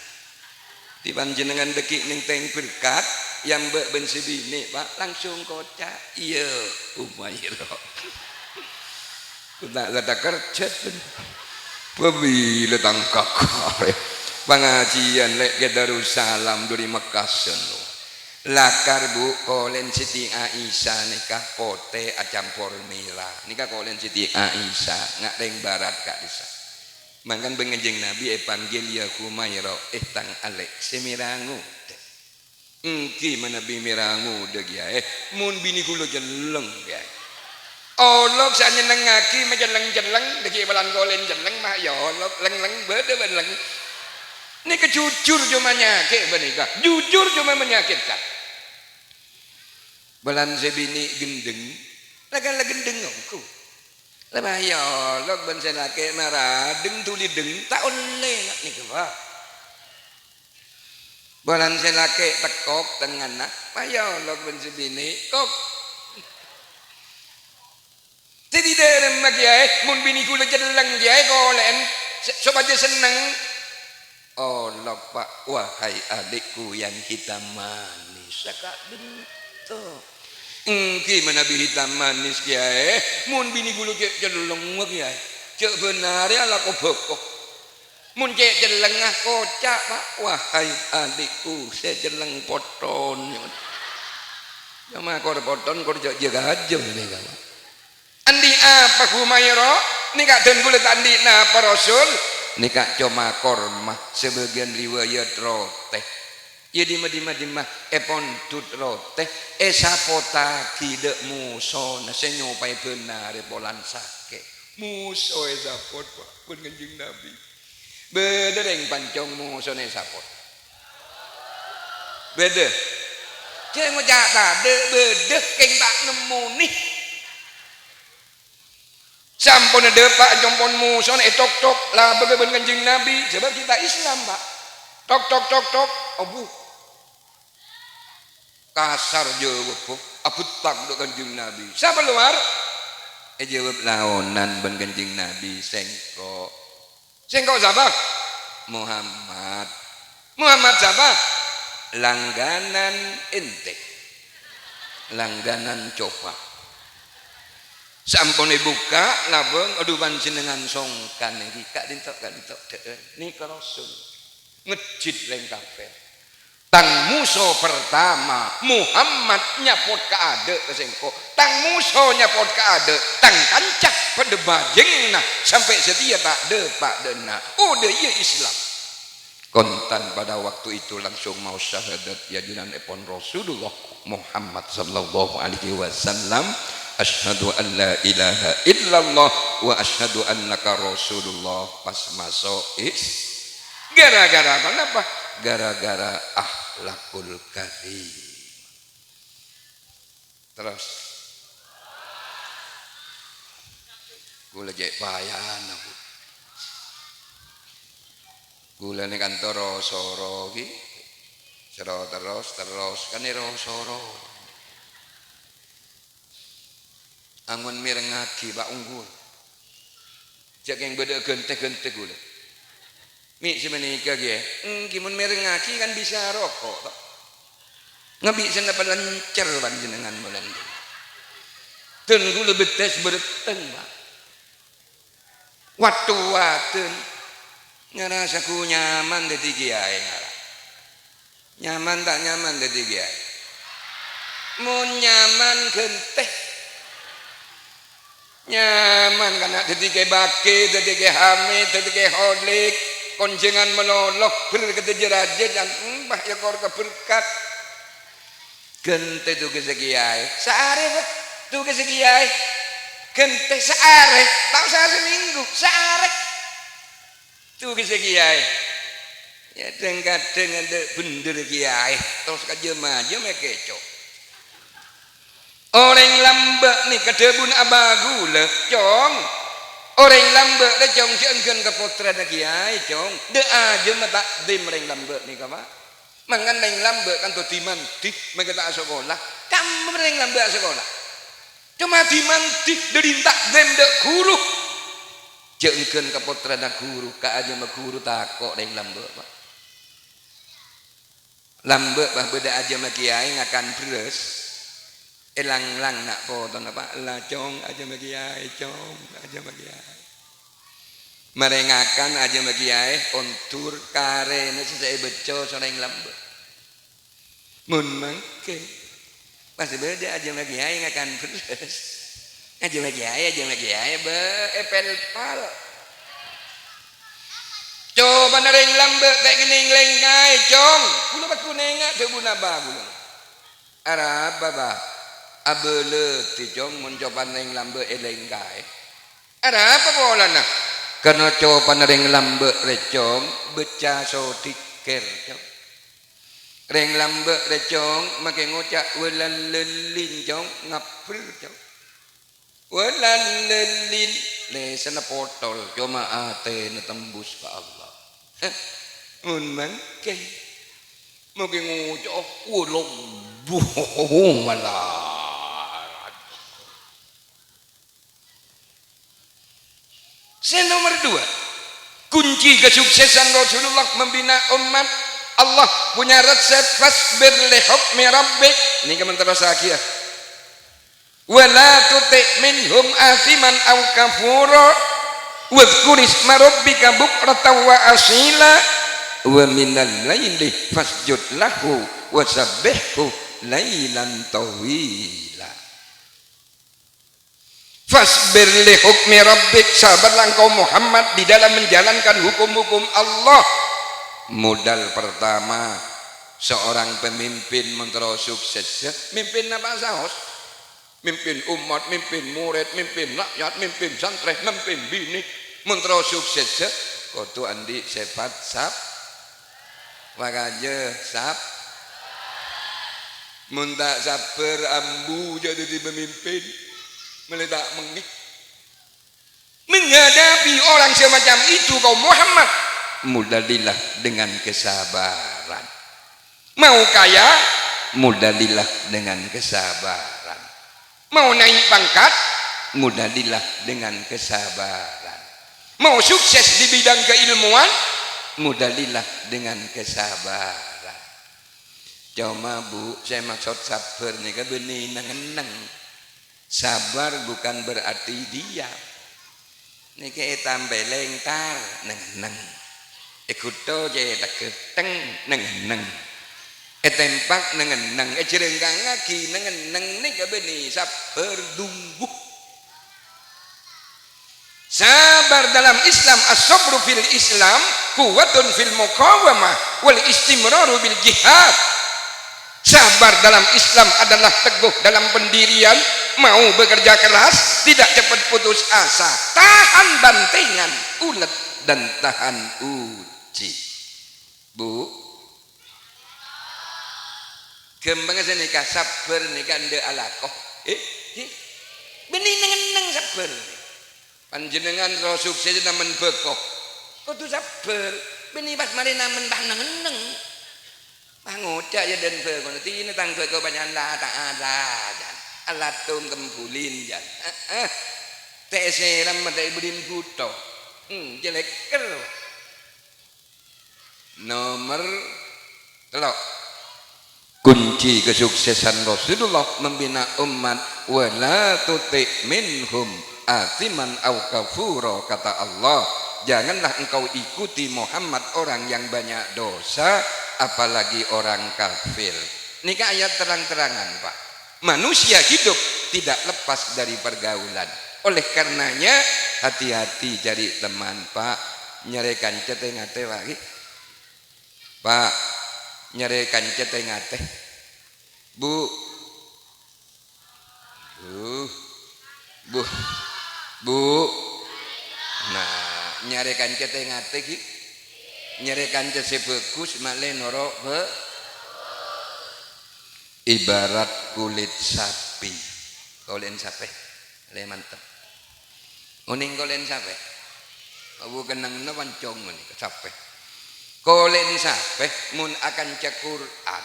di panjenengan dekik ning teng berkat yang mbak ben sebini pak langsung kocak iya Humaira tak ada kerja pabila tangkak pengajian lek ke Darussalam dari Mekah seno lakar bu kolen Siti Aisyah nikah pote acampur merah nikah kolen Siti Aisyah ngak teng barat kak desa makan pengenjeng Nabi panggil ya Humaira tang alek semirangu mana bimirangu deg ya mun bini kula jeleng ya olok sak nyenengake majeleng-jeleng deki balan golen jeleng mah ya olok leng-leng bede leng ini kejujur cuma nyakit benika jujur cuma menyakitkan balan sebini gendeng lagan gendeng ngku lebah ya olok ben selake marah deng tuli deng tak oleh niku Pak balan selake tekok tengan nak ayo olok ben sebini kok jadi derem magiae mun bini kula jeleng giae golen sobat seneng olok Pak wahai adikku yang hitam manis sakak bento gimana bi hitam manis giae mun bini kula jeleng giae cek benar ya ala kobok mun cek jelengah kocak Pak wahai adikku saya jeleng poton sama kor poton kor jaga aja ini kamu andi apa Humaira nikah dan kulit andi apa Rasul nikah cuma korma sebagian riwayat roteh ya dimah epon tut roteh sapota kidek muso nase nyopai benar polan sake muso sapot Pak pun Kanjeng Nabi beda yang pancong muso sapot beda jangan ngejak tade beda keng tak nemu nih sampun depak jompon muson tok tok lah bagaimana Kanjeng Nabi sebab kita Islam Pak tok abu kasar jawab abut tak do Kanjeng Nabi siapa luar jawab laonan ben Kanjeng Nabi sengkok siapa Muhammad siapa langganan ente langganan coba sampun buka labeng aduh panjenengan songkan iki kak dintok ni ka Rasul ngejit leng kafe tang muso pertama Muhammad nyapot ka ade kesengko tang muso nyapot ka ade tang kancak pada bajengna sampai setia tak de pak dena udah iya Islam kontan pada waktu itu langsung mau syahadat ya junan epon Rasulullah Muhammad sallallahu alaihi wasallam asyhadu an la ilaha illallah wa asyhadu annaka rasulullah pas masuk gara-gara apa? Gara-gara akhlakul karim. Terus kula jek payan aku. Kula ning kantor soro iki terus kan soro. Angun mirengagi Pak unggul jak yang beda gente gula mi semenika ge kimun mirengagi kan bisa rokok nggak bisa dapat lancar panjenengan bulan dan gula betes bereteng Pak watu-watun ngerasa ku nyaman dari kiai nyaman tak nyaman dari kiai mun nyaman genteh nyaman karena detik baki detik hamid detik holik konjengan melolok berketerjerajet dan mbah ya kor keberkat gente tu kesekiai saare tu kesekiai gente saare tak saare minggu saare tu kesekiai ya kadang ada bener kiai terus kaje maja me keco Orang lambek ni kedebun abagu le cong. Orang lambek dah cong jeungkeun ka putra da kiai cong. De aja mata dim orang lambek ni ka Pak. Mangan orang lambek kan to dimanti mengata sekolah. Kamu orang lambek sekolah. Cuma dimanti derintak dem de guru. Jeungkeun ka putra da guru ka aja mah guru takok orang lambek Pak. Lambek bah beda aja mah kiai ngakan beres. Elang-lang nak potong apa lah cong aja bagi kiai cong aja bagi kiai merengakan aja bagi kiai ontur kare nasi saya beco soreng lambek mun mangke pasti beda aja bagi kiai ngakan beres aja bagi kiai be epel pal coba nereng lambek tak kening lengkai cong kula baku nengak tebuna babu arab baba abele tijong mencoba neng lambe elengkai ada apa bola nak karena coba neng lambe recong beca so tiker cong reng lambe recong makai ngocak welan lelin cong ngapil cong welan lelin le sana potol cuma ate netembus ke Allah mun mangke makai ngocak ulong buh malah. Nomor 2 kunci kesuksesan Rasulullah membina umat Allah punya resep fasbir li hukmi rabbik ini kementara sakia wala tuti' minhum athiman aw kafura wadhkur isma rabbika bukratan wa asila wa minal laili fasjud lahu wa sabbihhu lailan tawila. Fasbir li hukmi rabbik, sabarlah engkau Muhammad di dalam menjalankan hukum-hukum Allah. Modal pertama seorang pemimpin mentero sukses, mimpin apa sahos? Mimpin umat, mimpin murid, mimpin rakyat, mimpin santri, mimpin bini, mentero sukses. Kudu andi sifat sab, wakaje sab. Mun tak sabar ambu jadi pemimpin. Meledak mengik menghadapi orang semacam itu kaum Muhammad mudahlilah dengan kesabaran. Mau kaya mudahlilah dengan kesabaran. Mau naik pangkat mudahlilah dengan kesabaran. Mau sukses di bidang keilmuan mudahlilah dengan kesabaran. Cuma Bu saya maksud sabar nih kan benih nang sabar bukan berarti diam. Ini kayak tambah lengtar neng ikut to je tak keteng neng tempak neng jerenggang lagi neng ni kabeni sabar tunggu. Sabar dalam Islam as-sabru fil Islam kuwatun fil muqawamah wal istimraru bil jihad. Sabar dalam Islam adalah teguh dalam pendirian, mau bekerja keras, tidak cepat putus asa, tahan bantingan, ulet dan tahan uji. Bu, kembang senika sabar nika nde alakoh. Benih neng sabar. Panjenengan roh sukses namen bekoh. Kudu sabar. Benih pas mari namen bah neng. Ngocak ya dan berkono tine tang berko banyak la ta'ala jan alatum kembulin jan tese ram mate budin kuto jelek ker nomor 3 kunci kesuksesan Rasulullah membina umat wala tuti' minhum athiman aw kafura kata Allah janganlah engkau ikuti Muhammad orang yang banyak dosa apalagi orang kafir. Ini ayat terang-terangan Pak. Manusia hidup tidak lepas dari pergaulan. Oleh karenanya hati-hati cari teman Pak. Nyerekan cetengate lagi. Pak, nyerekan cetengate. Bu. Nah, nyerekan cetengate gitu. Nyerekan cese bagus male norok be ibarat kulit sapi Kolen sape le mantep uning kolen sape awu kenang na pancong ni sape kolen sape mun akan cek Quran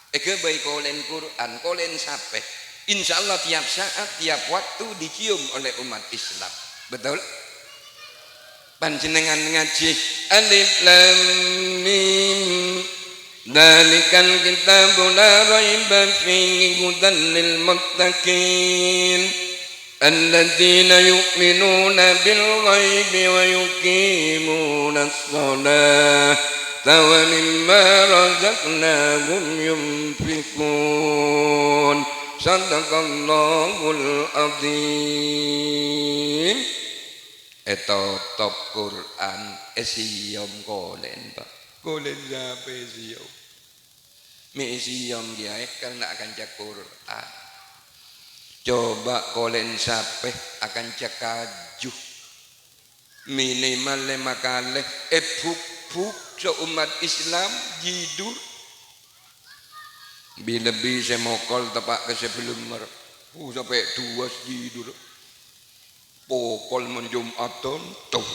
ke bayi kolen Quran kolen sape insyaallah tiap saat tiap waktu dicium oleh umat Islam betul panjenengan ngaji alif lam mim dalikal kitabul la raiba fihi hudan lil muttaqin alladzina yu'minuna bil ghaibi wa yuqimunas sholata wa mimma razaqnahum yunfiqun sadaqallahul adzim. Eto top Quran esiyom kolen pak kolen siapa esiyom mi esiyom dia karena akan cek Quran coba kolen siapa akan cek kajuh minimal 5 kali buk seumat Islam jidur bila bisa mokol tepak ke sebelum sampai 2 jidur pokol menjumatan tuh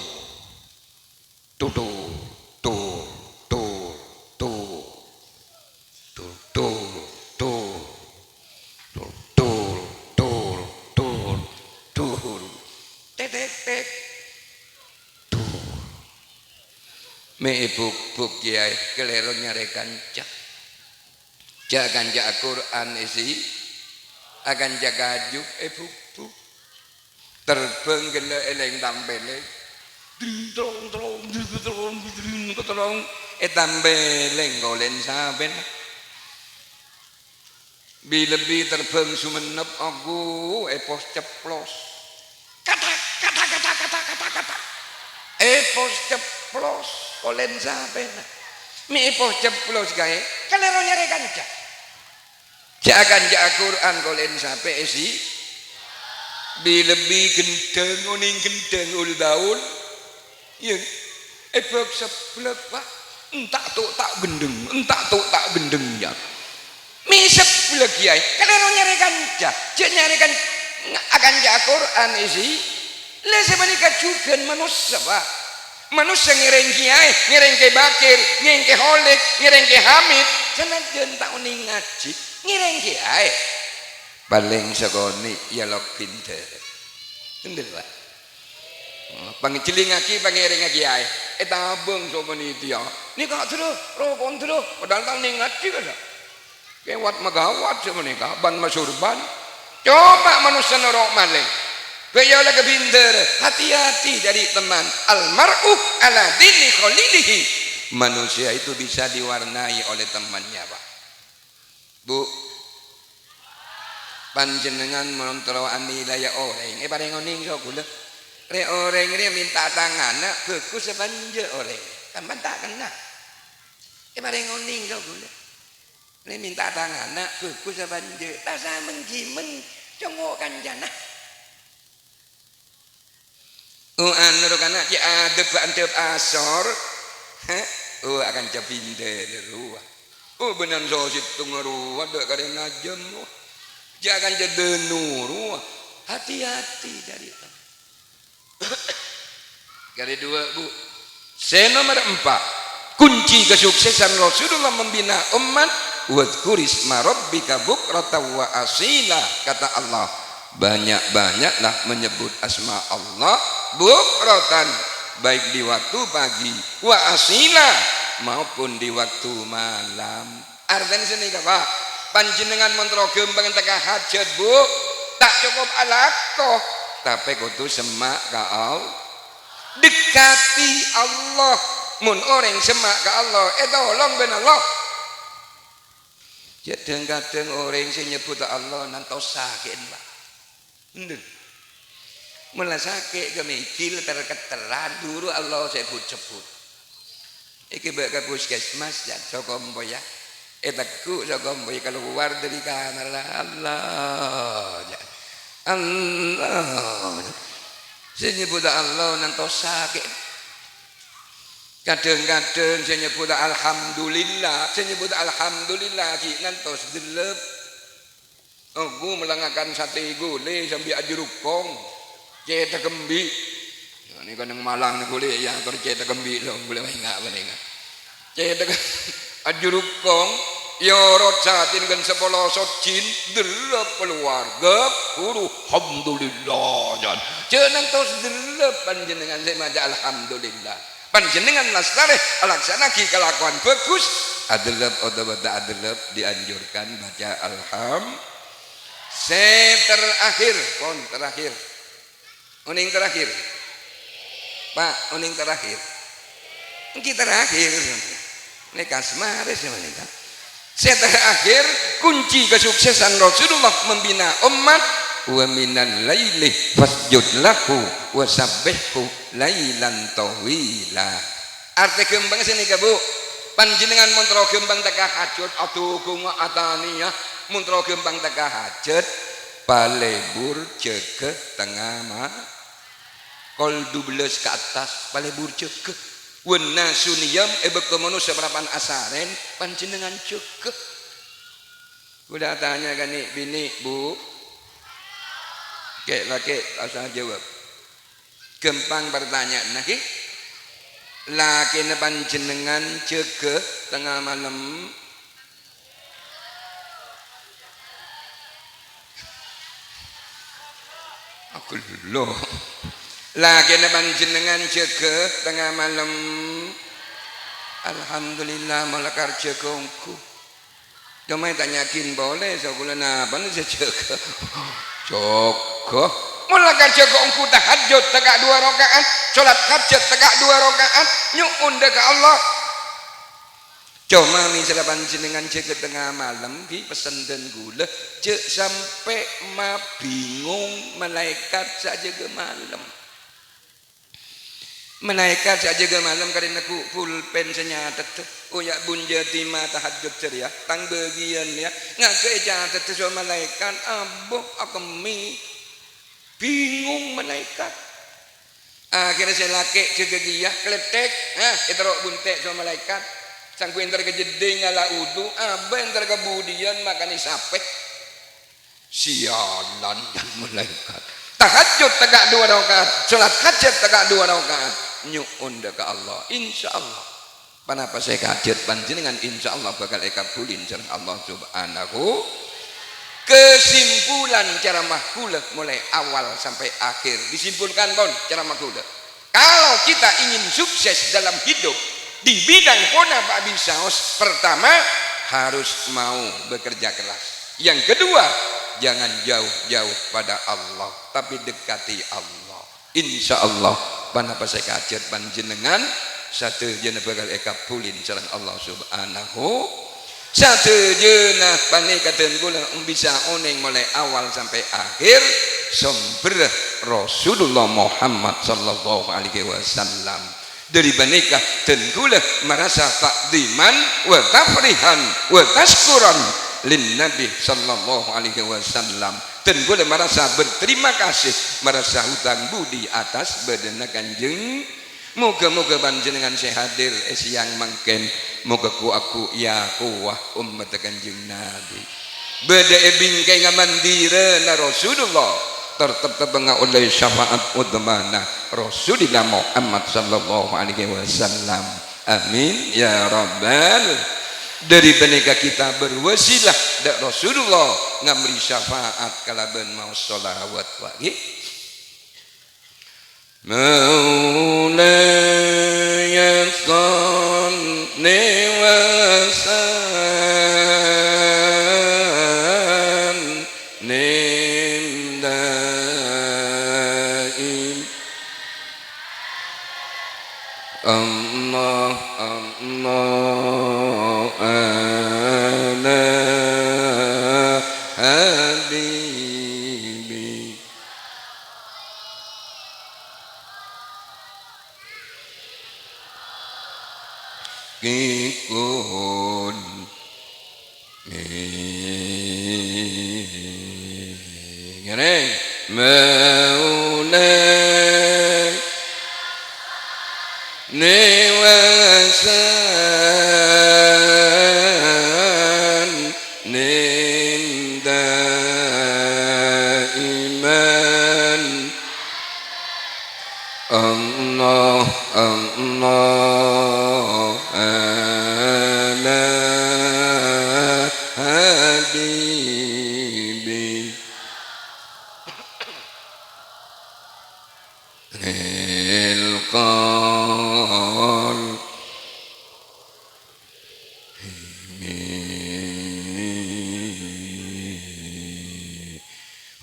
me buk kiai kelero nyarekan cak jangan jak Quran isi akan jaga juk buk terbang gila eleng tambele drong tambeleng golen saben lebih terbang sumenep aku pos ceplos kata pos ceplos golen saben mi pos ceplos gae kalero nyarekan jangan jak Quran golen sabe isi lebih gendeng oning gendeng ul daun ya ebek seblek pak entak tuk tak gendeng ya mi seblek ya kalero nyarikan nyarikan akan ja Quran isi le sebaliknya juga manusia pak manusia ngereng kiai ngereng ke bakir ngereng ke holik ngereng ke hamid senajan tak oning ngaji ngereng kiai paling segoni ya lok pinter endel pak pangcelingaki pangeringaki ae tabung someni dia ni kak terus rokon terus padahal tang ngaji kan kewat megawat someni ka ban masurban coba manusia norok maling kaya lagi pinter hati-hati dari teman almar'u ala dini khalilihi manusia itu bisa diwarnai oleh temannya pak bu panjenengan menonton nilai orang pada ngoning so gula re orang ini minta tangan nak beku sebanja orang kan tak kena pada ngoning so gula re minta tangan nak beku sebanja rasa menjimen congok jana anu kana ci adep antep asor akan capinde ruah benan so situng ruah dek kadang najem jangan jadi nur hati-hati dari itu kali 2 bu nomor 4 kunci kesuksesan Rasulullah membina umat wadhkurisma rabbika bukratan wa asila kata Allah banyak-banyaklah menyebut asma Allah bukratan baik di waktu pagi wa asila maupun di waktu malam artinya sini apa panjenengan mentrogem pengen teka hajat bu tak cukup alakoh tapi kudu semak ke Allah dekati Allah mun orang semak ke Allah tolong ben Allah kadang-kadang orang sing nyebut Allah nantos sakit pak ndel mulai sakit kemikil terketeran dulu Allah sebut-sebut iki bak puskesmas ya sokom ya takut sokom boy keluar dari kamar Allah saya nyebut Allah nanti sakit kadang-kadang saya nyebut alhamdulillah nanti delep Aku melangakan sate gule sambil ajurukong ceta kembi. Ini kan yang Malang ni boleh ya kalau ceta kembi lo boleh enggak boleh enggak. Ceta ajurukong yorot satin kan sepuluh socin delep keluarga guru alhamdulillah jan. Cenang tos delep panjenengan semaja alhamdulillah. Panjenengan lastareh alaksana ki kelakuan bagus adelep atau bada adelep dianjurkan baca alhamdulillah. Terakhir, kon terakhir. Uning terakhir. Pak, uning terakhir. Kita terakhir. Ini kasmares ya mereka. Terakhir kunci kesuksesan Rasulullah membina umat wa minal laili fasjud lahu wa sabbihhu lailan tawila. Arti kembang sini ke Bu. Panjenengan montro kembang teka hajat atuh kunga ataniyah muntro gembang teka hajat palebur ceke tengah ma kol 12 ke atas palebur ceke wena suniyam ebek kemono seperapan asaren panjenengan ceke udah tanya kan nih bini Bu kek laki asal jawab gempang pertanyaan nah laki panjenengan ceke tengah malam aku loh lagi panjenengan ceke tengah malam alhamdulillah malakar cekongku cuma tanyakin boleh sebulan apa nih ceke coko malakar cekongku tahajud tegak 2 rakaat sholat hajat tegak 2 rakaat nyuun ke Allah. Cuma misalnya panjenengan cek tengah malam ki pesen dan gula cek sampai ma bingung malaikat saja ke malam. Malaikat saja ke malam karena aku pulpen senyatet ya bunjati ma tahajud ceria tang bagian ya ngake catat so malaikat aboh akemi bingung malaikat. Akhirnya saya laki cek dia kletek kita rok buntek so malaikat. Sangku entar kejeding ala udu apa entar kebudian makan isapek sialan dan malaikat tahajud tegak 2 rakaat salat hajat tegak 2 rakaat nyuun ke Allah insyaallah panapa saya hajat panjenengan insyaallah bakal ekabulin sareng Allah subhanahu. Kesimpulan cara mahkulah mulai awal sampai akhir disimpulkan pun cara mahkulah kalau kita ingin sukses dalam hidup di bidang kona Pak Bisaos pertama harus mau bekerja keras. Yang kedua jangan jauh-jauh pada Allah tapi dekati Allah. Insya Allah panapa saya kajet panjenengan satu jeuna bakal ekabulin sareng Allah subhanahu. Satu jeuna panikaten kula bisa oneng mulai awal sampai akhir sumber Rasulullah Muhammad sallallahu alaihi wasallam. Dari banikah dan gula merasa takdiman wa tafrihan wa tashkuran lin Nabi sallallahu alaihi wasallam dan gula merasa berterima kasih merasa hutang budi atas badana kanjeng. Moga-moga panjenengan saya hadir siang mangken moga ku aku ya kuwah umat kanjeng Nabi beda bingkai ngamandira na Rasulullah tertebang oleh syafaat utmana Rasulullah Muhammad sallallahu alaihi wasallam. Amin ya rabbal. Dari beneka kita berwasilah dak Rasulullah ngamri syafaat kalaban mau sholawat wagi Maulaya salli wa Allah Allah ala habibi kikun ngene maulay newasan ninda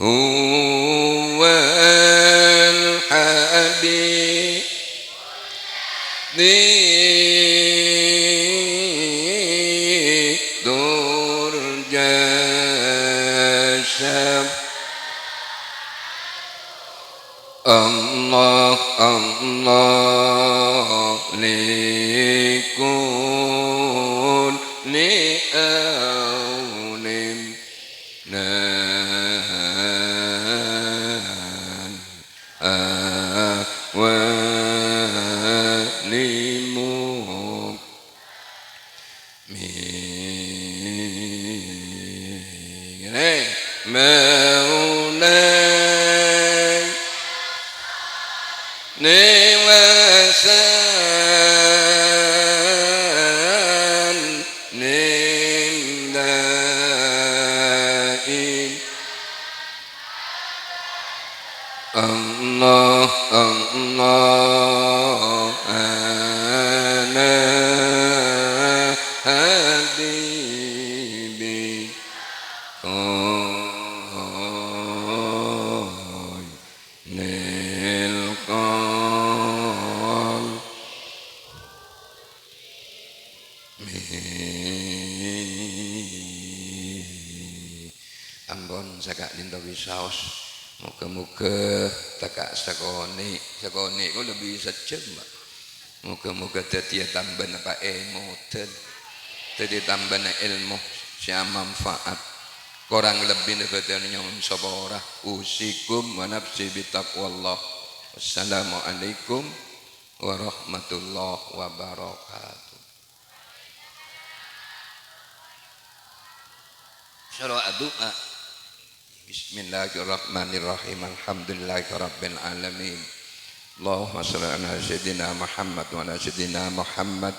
هو الحديث الجسد الله الله لكل أول نان ولمؤمن مولاي نوسان نمدائي الله الله أنا حبيبي Ambon sagak lintawi saos muga-muga tekak sekoni ku lebih sejam muga-muga dadi tambah apa emoten dadi tambah ilmu sia manfaat kurang lebih nebatan nyom sapa ora usikum wa nafsi bitaqwallah. Wassalamualaikum warahmatullahi wabarakatuh. Syara doa. Bismillahirrahmanirrahim. Alhamdulillahirabbil alamin. Allahumma shalli ala sayyidina Muhammad wa ala sayyidina Muhammad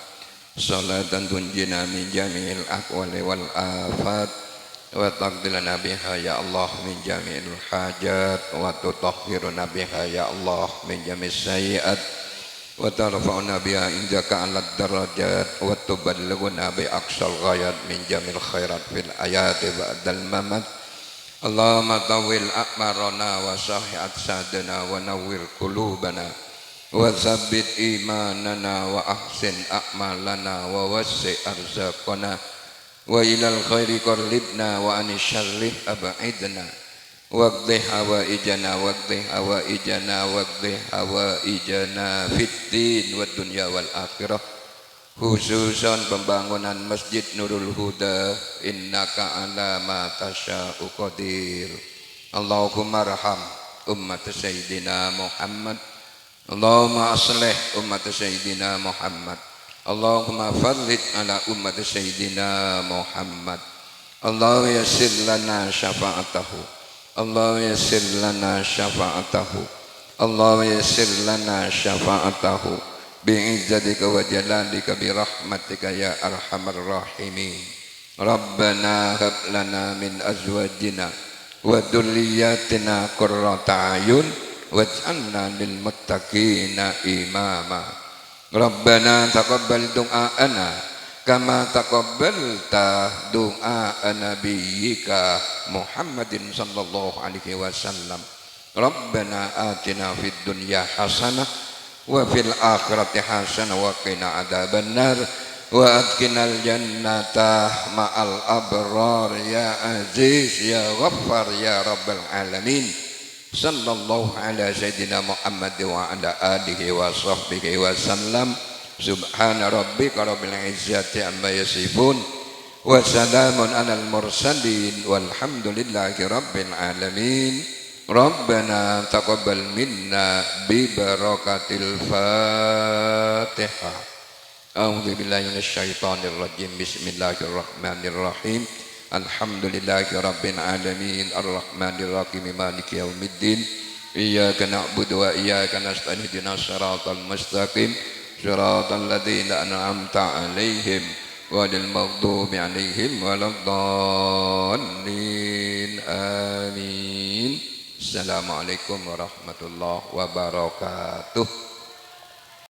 salatan tunjina min jami'il aqwali wal afat wa taqdilana biha ya Allah min jami'il hajat wa tutahhiruna biha ya Allah min jami'is sayyi'at wa tarfa'una biha indaka 'alad darajat wa tuballighuna bi aqsal ghayat min jami'il khairat fil ayati ba'dal mamat. Allahumma tawil a'marana wa sahhi'at sadana wa nawwir qulubana wa tsabbit imanana wa ahsin a'malana wa wassi' arzaqana wa ilal khairi qarribna wa anis syarri ab'idna waqdi hawaijana fid din wad dunya wal akhirah, khususan pembangunan Masjid Nurul Huda. Innaka ala ma tasya'u qadir. Allahumma arham ummat Sayyidina Muhammad. Allahumma aslih ummat Sayyidina Muhammad. Allahumma farrid ala ummat Sayyidina Muhammad. Allahumma yassir lana syafa'atahu. Allahumma yassir lana syafa'atahu. Allahumma yassir lana syafa'atahu bi'izzatika wa jalalika bi rahmatika ya arhamar rahimin. Rabbana hab lana min azwajina wa dhurriyyatina qurrata a'yun waj'alna lil muttaqina imama. Rabbana taqabbal du'aana kama taqabbalta du'a nabiyyika Muhammadin sallallahu alaihi wasallam. Rabbana atina fid dunya hasanah wa fil akhirati hasanah wa qina adzabannar wa adkhinal jannata ma'al abrar ya aziz ya ghaffar ya rabbal alamin. Sallallahu ala sayyidina Muhammad wa ala alihi wa sahbihi wa sallam. Subhana rabbika rabbil izzati amma yasifun wa salamun alal mursalin walhamdulillahi rabbil alamin. Rabbana taqabbal minna bi barakatil Fatihah. A'udzu billahi minasyaitonir rajim. Bismillahirrahmanirrahim. Alhamdulillahi rabbil alamin arrahmanir rahim maliki yaumiddin. Iyyaka na'budu wa iyyaka nasta'in ihdinas siratal mustaqim siratal ladzina an'amta 'alaihim ghairil maghdubi 'alaihim waladdallin. Amin. Assalamualaikum warahmatullahi wabarakatuh.